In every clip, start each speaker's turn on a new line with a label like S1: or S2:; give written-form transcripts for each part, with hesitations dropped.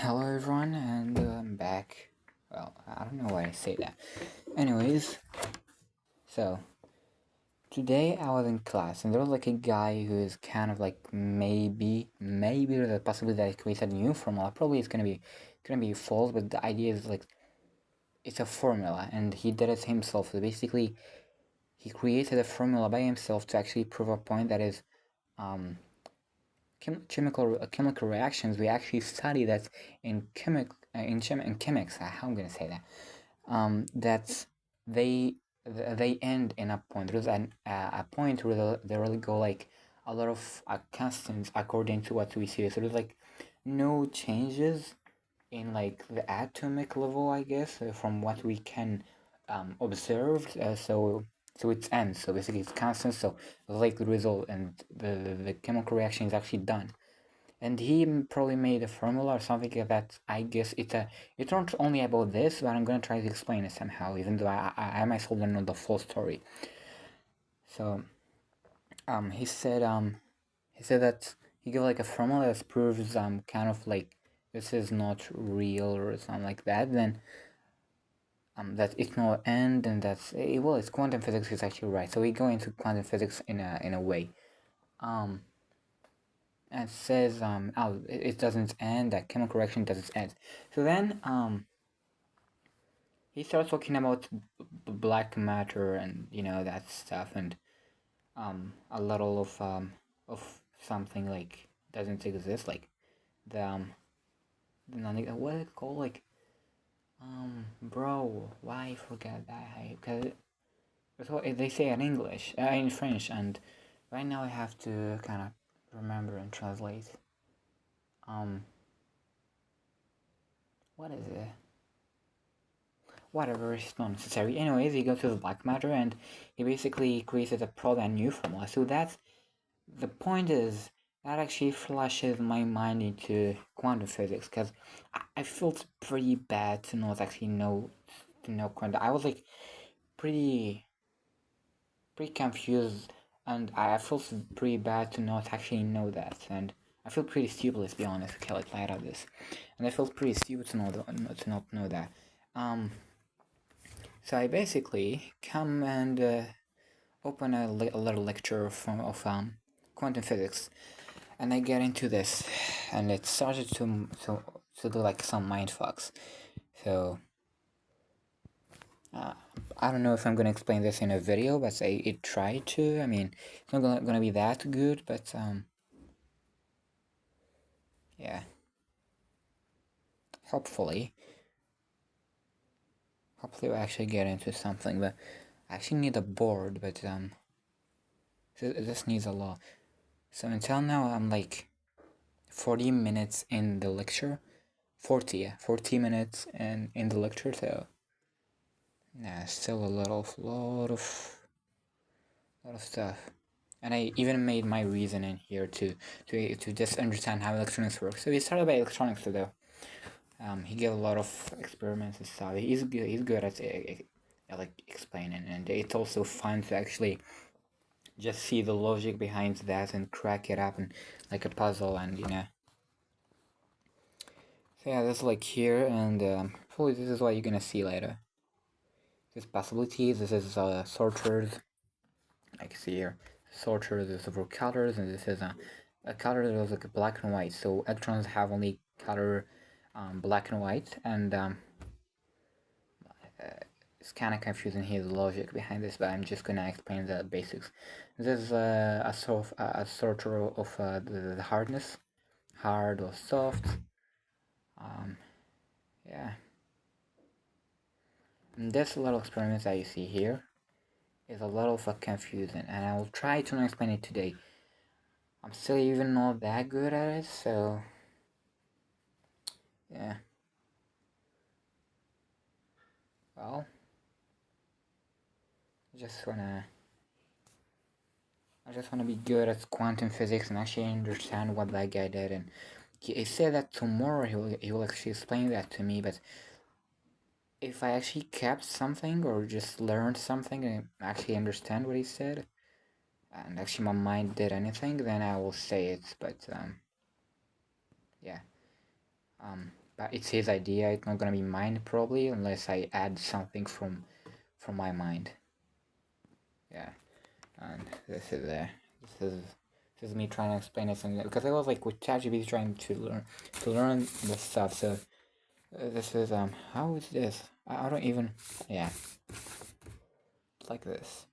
S1: Hello everyone, and I'm back. Well, I don't know why I say that. Anyways, so today I was in class, and there was like a guy who is kind of like maybe there's a possibility that he created a new formula. Probably it's gonna be false, but the idea is like it's a formula, and he did it himself. So basically, he created a formula by himself to actually prove a point that is um chemical reactions. We actually study that in chemics. How I'm gonna say that that they they end in a point. There's a point where they really go like a lot of constants according to what we see. So there's like no changes in like the atomic level, I guess, from what we can observe. So it's ends. So basically it's constant. So like the result and the chemical reaction is actually done, and he probably made a formula or something like that. I guess it's not only about this, but I'm gonna try to explain it somehow, even though I myself don't know the full story. So he said that he gave like a formula that proves kind of like this is not real or something like that. Then that it no end, and that's well, it's quantum physics is actually right. So we go into quantum physics in a way. Um, and says oh, it doesn't end, that chemical reaction doesn't end. So then he starts talking about black matter and that stuff, and a little of something like doesn't exist, like the the non, what is it called, like bro, why I forget that, because that's what they say in English, in French, and right now I have to kind of remember and translate. um what is it? Whatever, it's not necessary. Anyways, he goes to the black matter and he basically created a brand new formula. So that's the point, is that actually flashes my mind into quantum physics, because I felt pretty bad to not actually know quantum. I was like pretty pretty confused, and I felt pretty bad to not actually know that, and I feel pretty stupid, let's be honest. Okay, like light out this, and I felt pretty stupid to not know that. Um, So I basically come and open a little lecture of quantum physics, and I get into this, and it started to do like some mind fucks. So uh, I don't know if I'm gonna explain this in a video, but I try to. I mean, it's not gonna be that good, but yeah, hopefully, hopefully we actually get into something. But I actually need a board, but this needs a lot. So until now, I'm like 40 minutes in the lecture. 40 minutes and in the lecture, so yeah, still a lot of stuff. And I even made my reason in here to just understand how electronics work. So he started by electronics though. He gave a lot of experiments and stuff. He's good at like explaining, and it's also fun to actually just see the logic behind that and crack it up and like a puzzle, and So yeah, that's like here, and hopefully this is what you're gonna see later. This possibilities. This is sorters. Like see here, sorters is for colors, and this is a color that is like black and white. So electrons have only color black and white, and it's kind of confusing here the logic behind this, but I'm just gonna explain the basics. This is a sorter of the hardness, hard or soft. Um, yeah, and this little experiments that you see here is a little confusing, and I will try to explain it today. I'm still even not that good at it, so yeah. Well, I just wanna I just wanna be good at quantum physics and actually understand what that guy did. And he said that tomorrow he will actually explain that to me. But if I actually kept something or just learned something and actually understand what he said, and actually my mind did anything, then I will say it. But yeah. but it's his idea. It's not gonna be mine probably unless I add something from my mind. Yeah, and this is me trying to explain it something because I was like with ChatGPT trying to learn this stuff. So this is how is this? I don't even, yeah, it's like this.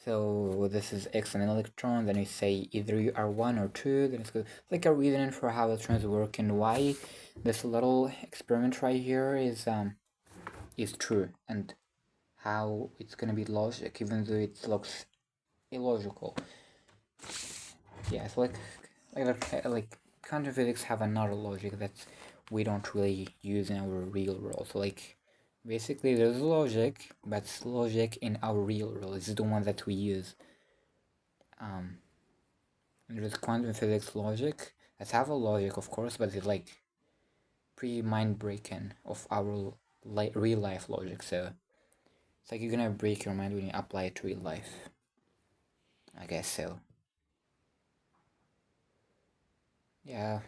S1: So this is X and electron. Then you say either you are one or two. Then it's good. It's like a reason for how electrons work and why this little experiment right here is true, and how it's gonna be logic even though it looks illogical. Yeah, so like quantum physics have another logic that we don't really use in our real world. So like basically there's logic, but logic in our real world is the one that we use. And there's quantum physics logic that have a logic, of course, but it's like pretty mind breaking of our real life logic. So it's like you're gonna break your mind when you apply it to real life. I guess so. Yeah.